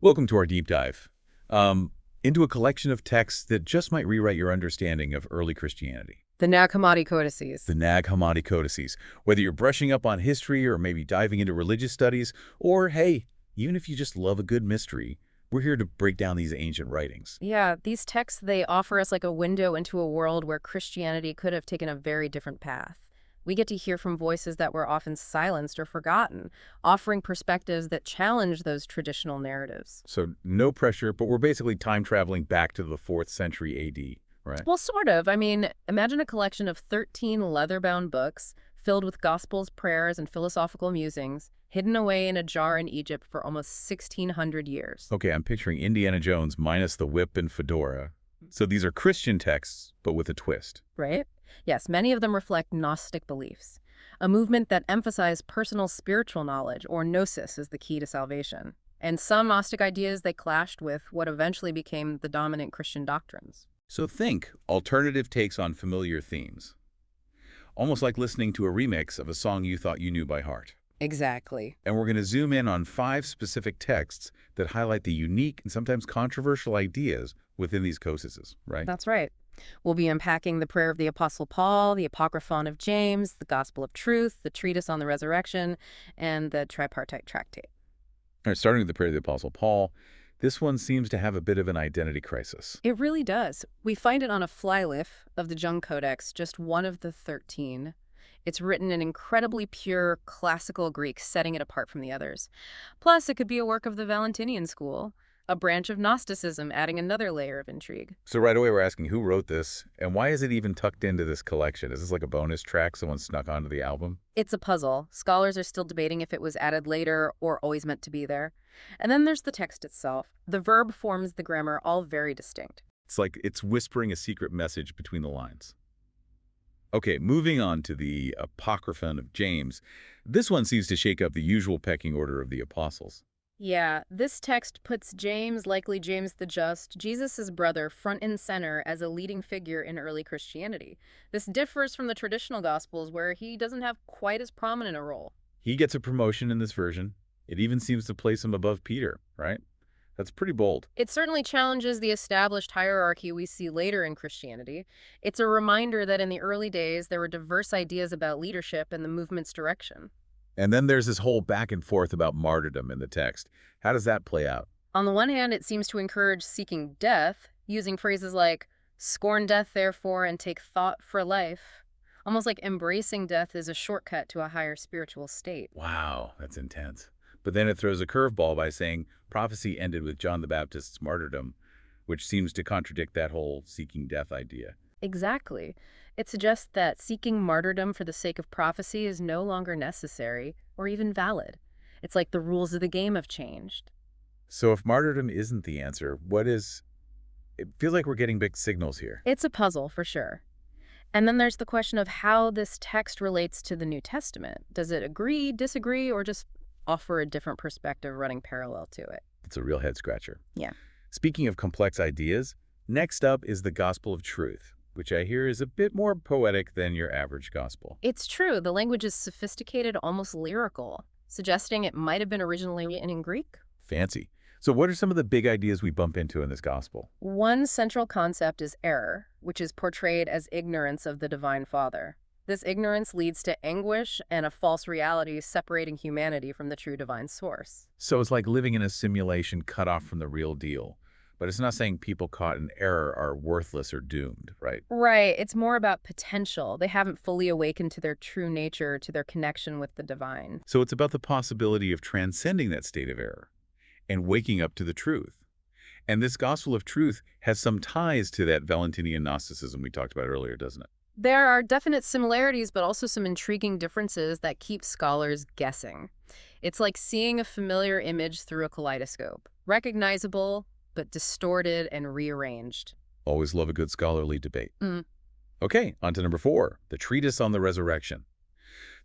Welcome to our deep dive into a collection of texts that just might rewrite your understanding of early Christianity. The Nag Hammadi Codices. The Nag Hammadi Codices. Whether you're brushing up on history or maybe diving into religious studies, or hey, even if you just love a good mystery, we're here to break down these ancient writings. Yeah, these texts, they offer us like a window into a world where Christianity could have taken a very different path. We get to hear from voices that were often silenced or forgotten, offering perspectives that challenge those traditional narratives. So no pressure, but we're basically time traveling back to the 4th century AD, right? Well, sort of. I mean, imagine a collection of 13 leather-bound books filled with gospels, prayers, and philosophical musings, hidden away in a jar in Egypt for almost 1,600 years. Okay, I'm picturing Indiana Jones minus the whip and fedora. So these are Christian texts, but with a twist. Right? Yes, many of them reflect Gnostic beliefs, a movement that emphasized personal spiritual knowledge, or gnosis, as the key to salvation. And some Gnostic ideas, they clashed with what eventually became the dominant Christian doctrines. So think alternative takes on familiar themes. Almost like listening to a remix of a song you thought you knew by heart. Exactly. And we're going to zoom in on 5 specific texts that highlight the unique and sometimes controversial ideas within these codices, right? That's right. We'll be unpacking the prayer of the Apostle Paul, the Apocryphon of James, the Gospel of Truth, the Treatise on the Resurrection, and the Tripartite Tractate. All right, starting with the prayer of the Apostle Paul, this one seems to have a bit of an identity crisis. It really does. We find it on a flyleaf of the Jung Codex, just one of the 13. It's written in incredibly pure classical Greek, setting it apart from the others. Plus, it could be a work of the Valentinian school, a branch of Gnosticism, adding another layer of intrigue. So right away we're asking who wrote this, and why is it even tucked into this collection? Is this like a bonus track someone snuck onto the album? It's a puzzle. Scholars are still debating if it was added later or always meant to be there. And then there's the text itself. The verb forms, the grammar, all very distinct. It's like it's whispering a secret message between the lines. Okay, moving on to the Apocryphon of James. This one seems to shake up the usual pecking order of the apostles. Yeah, this text puts James, likely James the Just, Jesus' brother, front and center as a leading figure in early Christianity. This differs from the traditional Gospels, where he doesn't have quite as prominent a role. He gets a promotion in this version. It even seems to place him above Peter, right? That's pretty bold. It certainly challenges the established hierarchy we see later in Christianity. It's a reminder that in the early days, there were diverse ideas about leadership and the movement's direction. And then there's this whole back and forth about martyrdom in the text. How does that play out? On the one hand, it seems to encourage seeking death, using phrases like, "Scorn death, therefore, and take thought for life." Almost like embracing death is a shortcut to a higher spiritual state. Wow, that's intense. But then it throws a curveball by saying prophecy ended with John the Baptist's martyrdom, which seems to contradict that whole seeking death idea. Exactly. It suggests that seeking martyrdom for the sake of prophecy is no longer necessary or even valid. It's like the rules of the game have changed. So if martyrdom isn't the answer, what is... It feels like we're getting big signals here. It's a puzzle, for sure. And then there's the question of how this text relates to the New Testament. Does it agree, disagree, or just offer a different perspective running parallel to it? It's a real head-scratcher. Yeah. Speaking of complex ideas, next up is the Gospel of Truth, which I hear is a bit more poetic than your average gospel. It's true. The language is sophisticated, almost lyrical, suggesting it might have been originally written in Greek. Fancy. So what are some of the big ideas we bump into in this gospel? One central concept is error, which is portrayed as ignorance of the Divine Father. This ignorance leads to anguish and a false reality separating humanity from the true divine source. So it's like living in a simulation cut off from the real deal. But it's not saying people caught in error are worthless or doomed, right? Right. It's more about potential. They haven't fully awakened to their true nature, to their connection with the divine. So it's about the possibility of transcending that state of error and waking up to the truth. And this Gospel of Truth has some ties to that Valentinian Gnosticism we talked about earlier, doesn't it? There are definite similarities, but also some intriguing differences that keep scholars guessing. It's like seeing a familiar image through a kaleidoscope. Recognizable, but distorted and rearranged. Always love a good scholarly debate. Mm. Okay, on to number 4, the Treatise on the Resurrection.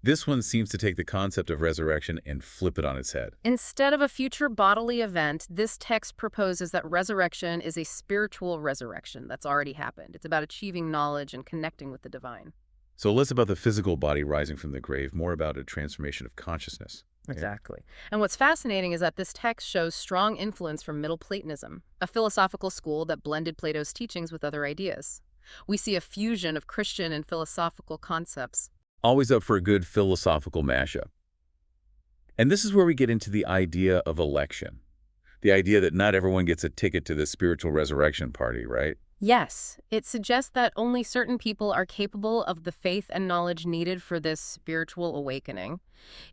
This one seems to take the concept of resurrection and flip it on its head. Instead of a future bodily event, this text proposes that resurrection is a spiritual resurrection that's already happened. It's about achieving knowledge and connecting with the divine. So less about the physical body rising from the grave, more about a transformation of consciousness. Yeah. Exactly. And what's fascinating is that this text shows strong influence from Middle Platonism, a philosophical school that blended Plato's teachings with other ideas. We see a fusion of Christian and philosophical concepts. Always up for a good philosophical mashup. And this is where we get into the idea of election. The idea that not everyone gets a ticket to the spiritual resurrection party, right? Yes, it suggests that only certain people are capable of the faith and knowledge needed for this spiritual awakening.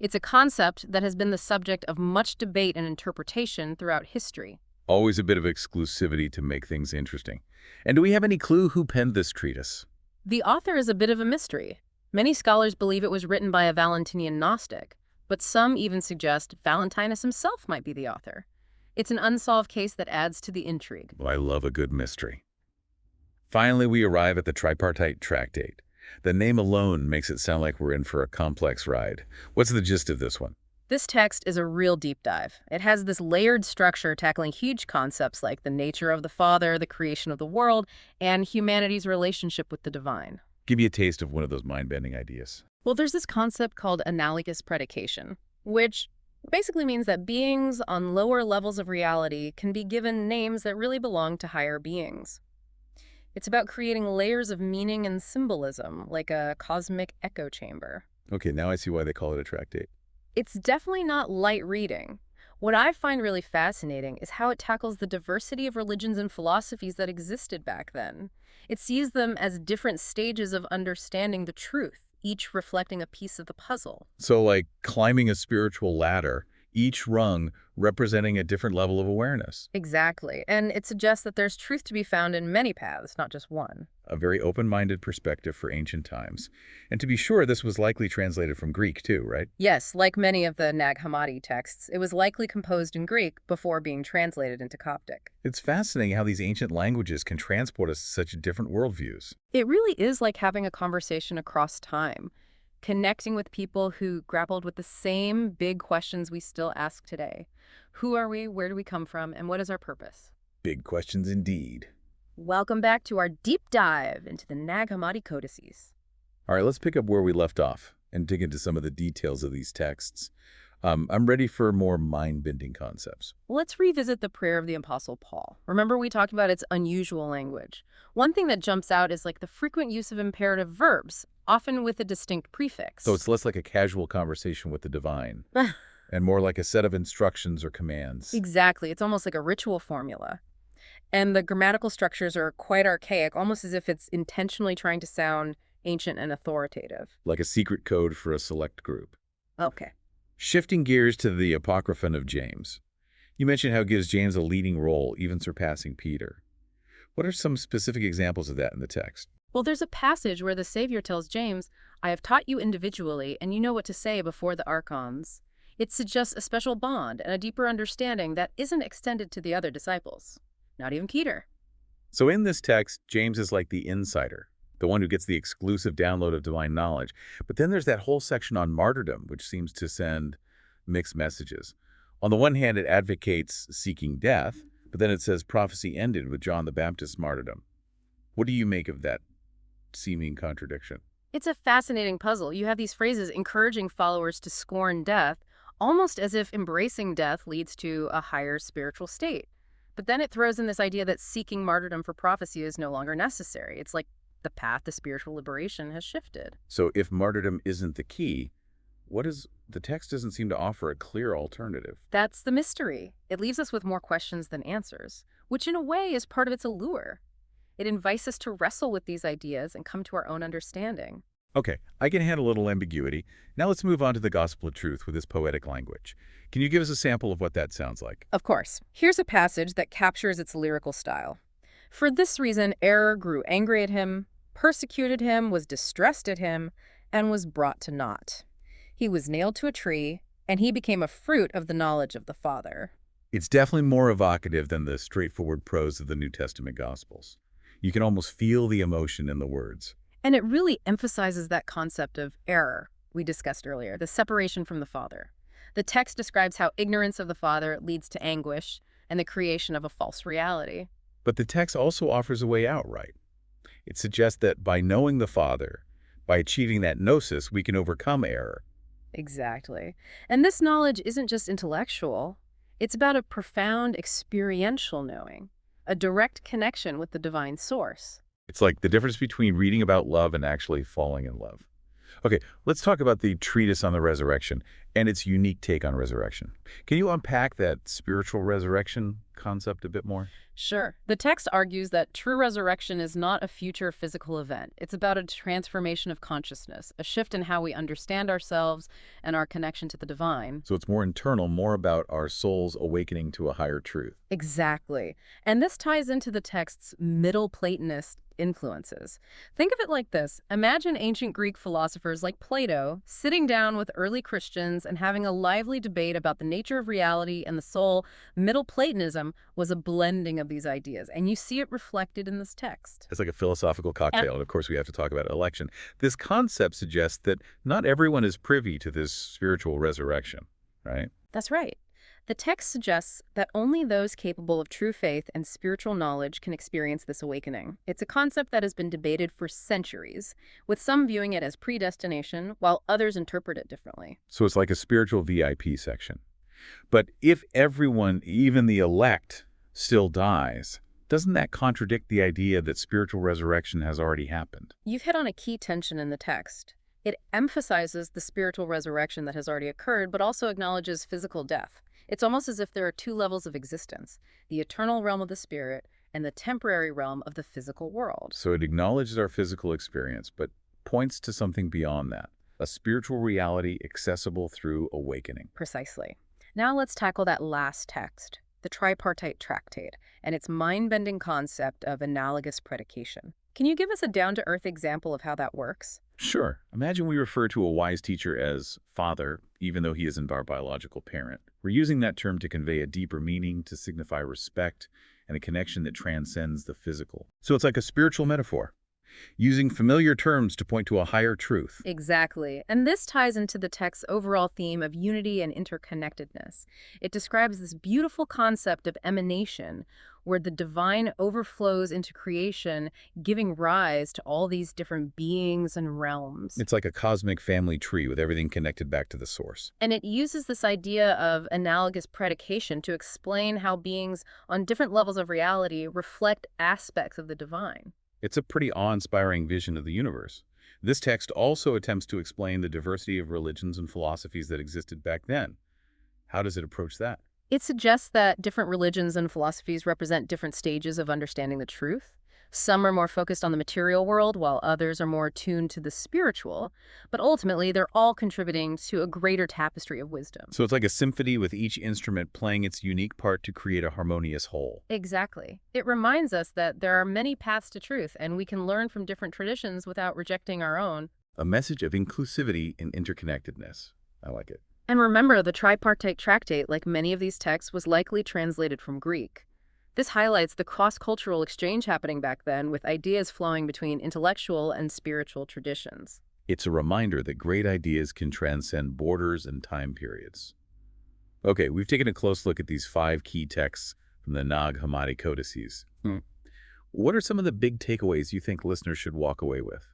It's a concept that has been the subject of much debate and interpretation throughout history. Always a bit of exclusivity to make things interesting. And do we have any clue who penned this treatise? The author is a bit of a mystery. Many scholars believe it was written by a Valentinian Gnostic, but some even suggest Valentinus himself might be the author. It's an unsolved case that adds to the intrigue. Well, I love a good mystery. Finally, we arrive at the tripartite tractate. The name alone makes it sound like we're in for a complex ride. What's the gist of this one? This text is a real deep dive. It has this layered structure tackling huge concepts like the nature of the Father, the creation of the world, and humanity's relationship with the divine. Give you a taste of one of those mind-bending ideas. Well, there's this concept called analogous predication, which basically means that beings on lower levels of reality can be given names that really belong to higher beings. It's about creating layers of meaning and symbolism, like a cosmic echo chamber. Okay, now I see why they call it a tractate. It's definitely not light reading. What I find really fascinating is how it tackles the diversity of religions and philosophies that existed back then. It sees them as different stages of understanding the truth, each reflecting a piece of the puzzle. So like climbing a spiritual ladder, each rung representing a different level of awareness. Exactly. And it suggests that there's truth to be found in many paths, not just one. A very open-minded perspective for ancient times. And to be sure, this was likely translated from Greek too, right? Yes, like many of the Nag Hammadi texts, it was likely composed in Greek before being translated into Coptic. It's fascinating how these ancient languages can transport us to such different worldviews. It really is like having a conversation across time, connecting with people who grappled with the same big questions we still ask today. Who are we, where do we come from, and what is our purpose? Big questions indeed. Welcome back to our deep dive into the Nag Hammadi Codices. All right, let's pick up where we left off and dig into some of the details of these texts. I'm ready for more mind-bending concepts. Let's revisit the prayer of the Apostle Paul. Remember we talked about its unusual language. One thing that jumps out is like the frequent use of imperative verbs, often with a distinct prefix. So it's less like a casual conversation with the divine and more like a set of instructions or commands. Exactly. It's almost like a ritual formula. And the grammatical structures are quite archaic, almost as if it's intentionally trying to sound ancient and authoritative. Like a secret code for a select group. Okay. Shifting gears to the Apocryphon of James. You mentioned how it gives James a leading role, even surpassing Peter. What are some specific examples of that in the text? Well, there's a passage where the Savior tells James, I have taught you individually, and you know what to say before the archons. It suggests a special bond and a deeper understanding that isn't extended to the other disciples. Not even Peter. So in this text, James is like the insider, the one who gets the exclusive download of divine knowledge. But then there's that whole section on martyrdom, which seems to send mixed messages. On the one hand, it advocates seeking death, but then it says prophecy ended with John the Baptist's martyrdom. What do you make of that seeming contradiction? It's a fascinating puzzle. You have these phrases encouraging followers to scorn death, almost as if embracing death leads to a higher spiritual state. But then it throws in this idea that seeking martyrdom for prophecy is no longer necessary. It's like the path to spiritual liberation has shifted. So if martyrdom isn't the key, the text doesn't seem to offer a clear alternative. That's the mystery. It leaves us with more questions than answers, which in a way is part of its allure. It invites us to wrestle with these ideas and come to our own understanding. Okay, I can handle a little ambiguity. Now let's move on to the gospel of truth with this poetic language. Can you give us a sample of what that sounds like? Of course. Here's a passage that captures its lyrical style. For this reason, error grew angry at him, persecuted him, was distressed at him, and was brought to naught. He was nailed to a tree, and he became a fruit of the knowledge of the Father. It's definitely more evocative than the straightforward prose of the New Testament Gospels. You can almost feel the emotion in the words. And it really emphasizes that concept of error we discussed earlier, the separation from the Father. The text describes how ignorance of the Father leads to anguish and the creation of a false reality. But the text also offers a way out, right? It suggests that by knowing the Father, by achieving that gnosis, we can overcome error. Exactly. And this knowledge isn't just intellectual, it's about a profound experiential knowing, a direct connection with the divine source. It's like the difference between reading about love and actually falling in love. Okay, let's talk about the treatise on the resurrection and its unique take on resurrection. Can you unpack that spiritual resurrection concept a bit more? Sure. The text argues that true resurrection is not a future physical event. It's about a transformation of consciousness, a shift in how we understand ourselves and our connection to the divine. So it's more internal, more about our souls awakening to a higher truth. Exactly. And this ties into the text's Middle Platonist influences. Think of it like this. Imagine ancient Greek philosophers like Plato sitting down with early Christians and having a lively debate about the nature of reality and the soul. Middle Platonism was a blending of these ideas, and you see it reflected in this text. It's like a philosophical And cocktail, and of course we have to talk about election. This concept suggests that not everyone is privy to this spiritual resurrection, right? that's right. The text suggests that only those capable of true faith and spiritual knowledge can experience this awakening. It's a concept that has been debated for centuries, with some viewing it as predestination, while others interpret it differently. So it's like a spiritual VIP section. But if everyone, even the elect, still dies, doesn't that contradict the idea that spiritual resurrection has already happened? You've hit on a key tension in the text. It emphasizes the spiritual resurrection that has already occurred, but also acknowledges physical death. It's almost as if there are two levels of existence, the eternal realm of the spirit and the temporary realm of the physical world. So it acknowledges our physical experience, but points to something beyond that, a spiritual reality accessible through awakening. Precisely. Now let's tackle that last text, the tripartite tractate, and its mind-bending concept of analogous predication. Can you give us a down-to-earth example of how that works? Sure. Imagine we refer to a wise teacher as father, even though he isn't our biological parent. We're using that term to convey a deeper meaning, to signify respect and a connection that transcends the physical. So it's like a spiritual metaphor, using familiar terms to point to a higher truth. Exactly. And this ties into the text's overall theme of unity and interconnectedness. It describes this beautiful concept of emanation, where the divine overflows into creation, giving rise to all these different beings and realms. It's like a cosmic family tree with everything connected back to the source. And it uses this idea of analogous predication to explain how beings on different levels of reality reflect aspects of the divine. It's a pretty awe-inspiring vision of the universe. This text also attempts to explain the diversity of religions and philosophies that existed back then. How does it approach that? It suggests that different religions and philosophies represent different stages of understanding the truth. Some are more focused on the material world, while others are more attuned to the spiritual. But ultimately, they're all contributing to a greater tapestry of wisdom. So it's like a symphony with each instrument playing its unique part to create a harmonious whole. Exactly. It reminds us that there are many paths to truth, and we can learn from different traditions without rejecting our own. A message of inclusivity and interconnectedness. I like it. And remember, the tripartite tractate, like many of these texts, was likely translated from Greek. This highlights the cross-cultural exchange happening back then, with ideas flowing between intellectual and spiritual traditions. It's a reminder that great ideas can transcend borders and time periods. Okay, we've taken a close look at these 5 key texts from the Nag Hammadi Codices. What are some of the big takeaways you think listeners should walk away with?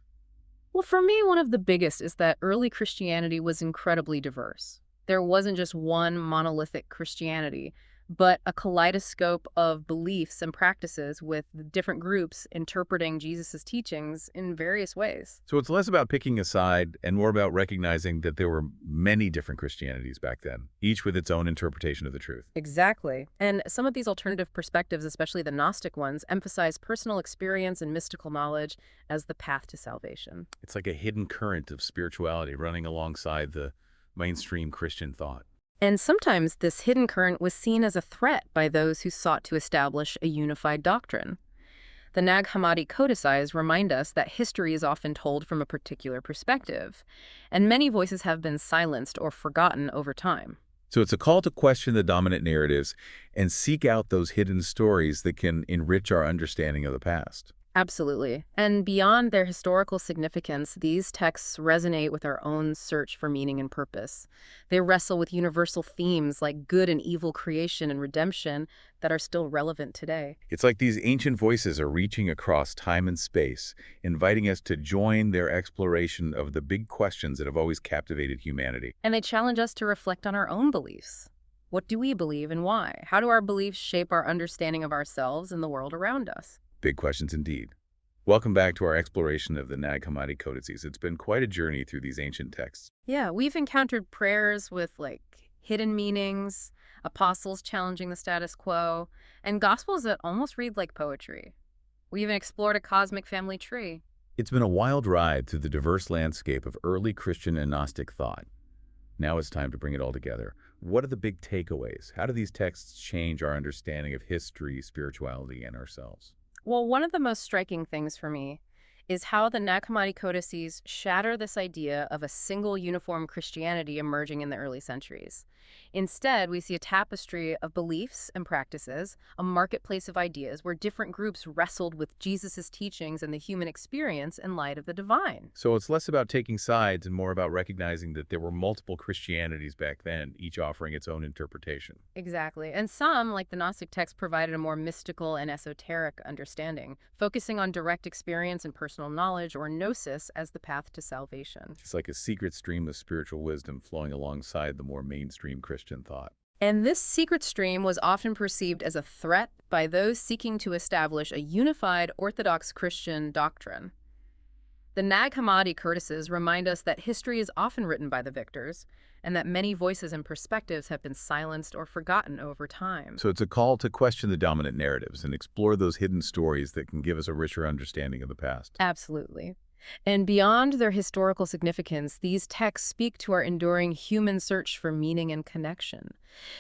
Well, for me, one of the biggest is that early Christianity was incredibly diverse. There wasn't just one monolithic Christianity, but a kaleidoscope of beliefs and practices with different groups interpreting Jesus' teachings in various ways. So it's less about picking a side and more about recognizing that there were many different Christianities back then, each with its own interpretation of the truth. Exactly. And some of these alternative perspectives, especially the Gnostic ones, emphasize personal experience and mystical knowledge as the path to salvation. It's like a hidden current of spirituality running alongside the mainstream Christian thought. And sometimes this hidden current was seen as a threat by those who sought to establish a unified doctrine. The Nag Hammadi Codices remind us that history is often told from a particular perspective, and many voices have been silenced or forgotten over time. So it's a call to question the dominant narratives and seek out those hidden stories that can enrich our understanding of the past. Absolutely. And beyond their historical significance, these texts resonate with our own search for meaning and purpose. They wrestle with universal themes like good and evil creation and redemption that are still relevant today. It's like these ancient voices are reaching across time and space, inviting us to join their exploration of the big questions that have always captivated humanity. And they challenge us to reflect on our own beliefs. What do we believe and why? How do our beliefs shape our understanding of ourselves and the world around us? Big questions indeed. Welcome back to our exploration of the Nag Hammadi Codices. It's been quite a journey through these ancient texts. Yeah, we've encountered prayers with hidden meanings, apostles challenging the status quo, and gospels that almost read like poetry. We even explored a cosmic family tree. It's been a wild ride through the diverse landscape of early Christian and Gnostic thought. Now it's time to bring it all together. What are the big takeaways? How do these texts change our understanding of history, spirituality, and ourselves? Well, one of the most striking things for me is how the Nag Hammadi Codices shatter this idea of a single uniform Christianity emerging in the early centuries. Instead, we see a tapestry of beliefs and practices, a marketplace of ideas where different groups wrestled with Jesus' teachings and the human experience in light of the divine. So it's less about taking sides and more about recognizing that there were multiple Christianities back then, each offering its own interpretation. Exactly. And some, like the Gnostic text, provided a more mystical and esoteric understanding, focusing on direct experience and personal knowledge, or gnosis, as the path to salvation. It's like a secret stream of spiritual wisdom flowing alongside the more mainstream Christian thought. And this secret stream was often perceived as a threat by those seeking to establish a unified Orthodox Christian doctrine. The Nag Hammadi Codices remind us that history is often written by the victors, and that many voices and perspectives have been silenced or forgotten over time. So it's a call to question the dominant narratives and explore those hidden stories that can give us a richer understanding of the past. Absolutely. And beyond their historical significance, these texts speak to our enduring human search for meaning and connection.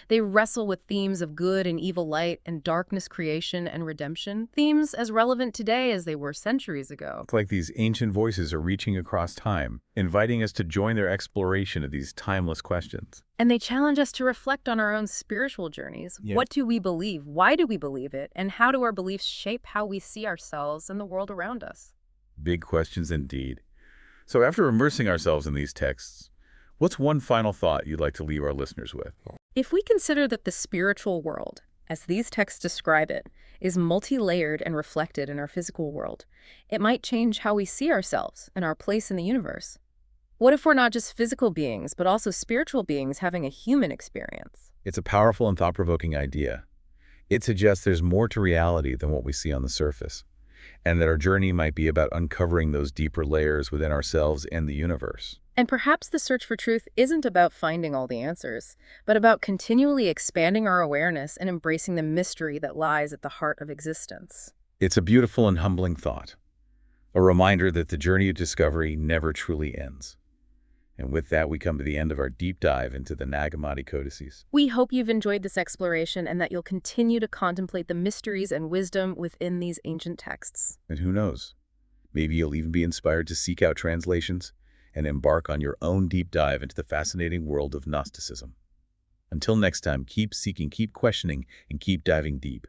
They wrestle with themes of good and evil light and darkness creation and redemption, themes as relevant today as they were centuries ago. It's like these ancient voices are reaching across time, inviting us to join their exploration of these timeless questions. And they challenge us to reflect on our own spiritual journeys. Yeah. What do we believe? Why do we believe it? And how do our beliefs shape how we see ourselves and the world around us? Big questions indeed. So after immersing ourselves in these texts, what's one final thought you'd like to leave our listeners with? If we consider that the spiritual world, as these texts describe it, is multi-layered and reflected in our physical world, it might change how we see ourselves and our place in the universe. What if we're not just physical beings, but also spiritual beings having a human experience? It's a powerful and thought-provoking idea. It suggests there's more to reality than what we see on the surface, and that our journey might be about uncovering those deeper layers within ourselves and the universe. And perhaps the search for truth isn't about finding all the answers, but about continually expanding our awareness and embracing the mystery that lies at the heart of existence. It's a beautiful and humbling thought, a reminder that the journey of discovery never truly ends. And with that, we come to the end of our deep dive into the Nag Hammadi Codices. We hope you've enjoyed this exploration and that you'll continue to contemplate the mysteries and wisdom within these ancient texts. And who knows, maybe you'll even be inspired to seek out translations and embark on your own deep dive into the fascinating world of Gnosticism. Until next time, keep seeking, keep questioning, and keep diving deep.